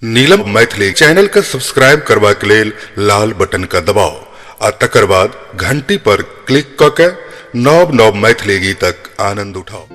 नीलम Maithili channel का subscribe करबा के लेल लाल बटन का दबाओ आ तकर बाद घंटी पर क्लिक क के नव नव मैथिली गीतक आनंद उठाओ।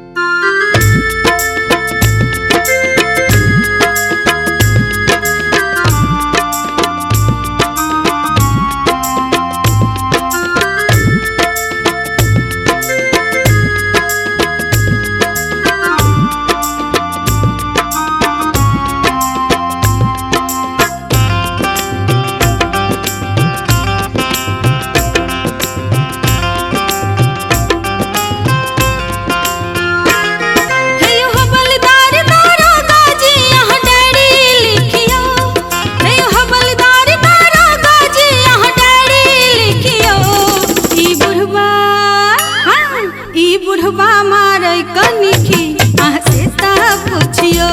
बुढ़वा मारे कनिखी अहाँ से तह पूछियो,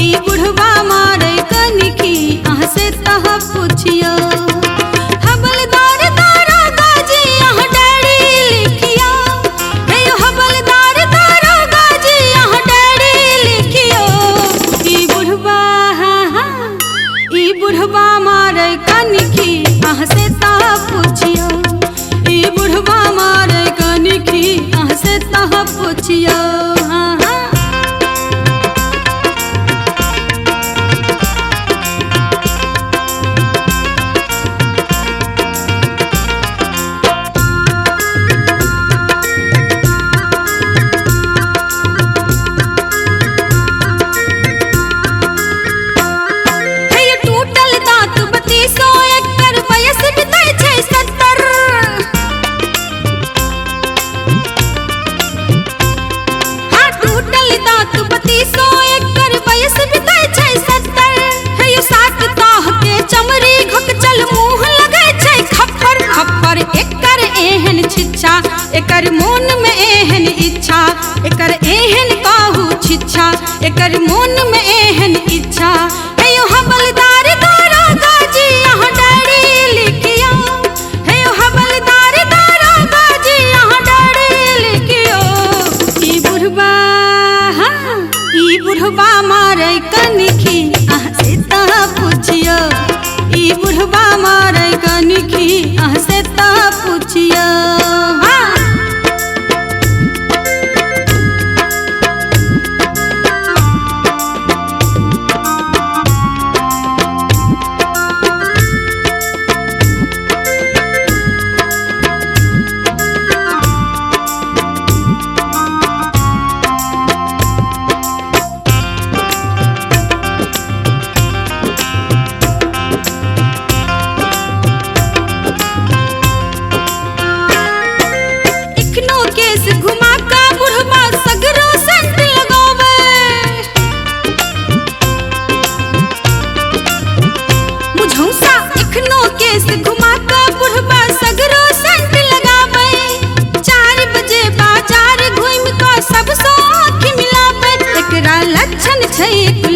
ई बुढ़वा मारे कनिखी अहाँ से तह पूछियो। हवलदार दारोगा जी अहाँ डायरी लिखियो, हे हवलदार दारोगा जी अहाँ डायरी लिखियो। ई बुढ़वा ई बुढ़वा मारे कनिखी अहाँ से तह पूछियो, ई बुढ़वा मारे कनिखी अहाँ से तह पूछियो। एकर मोन में एहन इच्छा, एकर एहन काहू छिच्छा, एकर मोन में एहन इच्छा। हे हवलदार दारोगा जी अहाँ डायरी लिखियो, हे हवलदार दारोगा जी अहाँ डायरी लिखियो। ई बुढ़वा मारे कनिखी अहाँ से तह पूछियो, ई बुढ़वा मारे कनिखी अहाँ से तह पूछियो।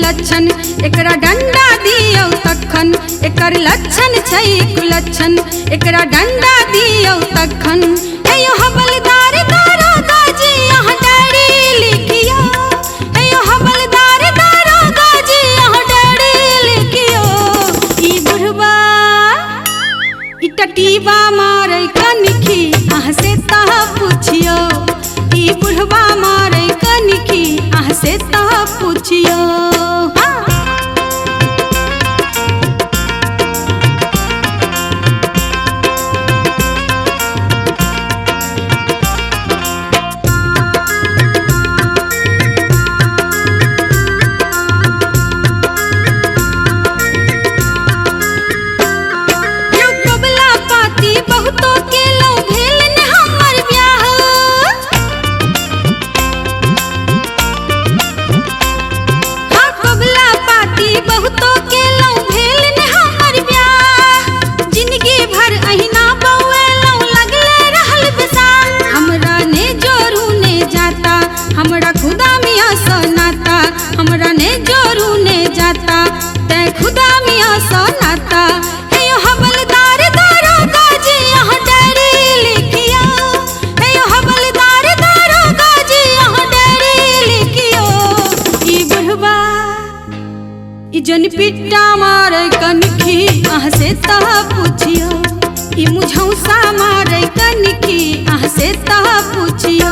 लक्षण एकरा डंडा दियो तखन, एकर लक्षण छै कुलक्षण, एकरा डंडा दियो तखन। हे हवलदार दारोगा जी अहाँ डायरी लिखियो, हे हवलदार दारोगा जी अहाँ डायरी लिखियो। ई बुढ़वा ई टटीवा मारे कनिखी अहाँ से तह पूछियो, ई बुढ़वा मारे कनिखी अहाँ से तह पूछियो। हवलदार दारोगा जी अहाँ डायरी लिखियो, हे हवलदार दारोगा जी अहाँ डायरी लिखियो। ई जन पिट्टा मारे कनखी अहाँ से तह पूछियो ई मुझौसा मारे कनखी अहाँ से तह पूछियो।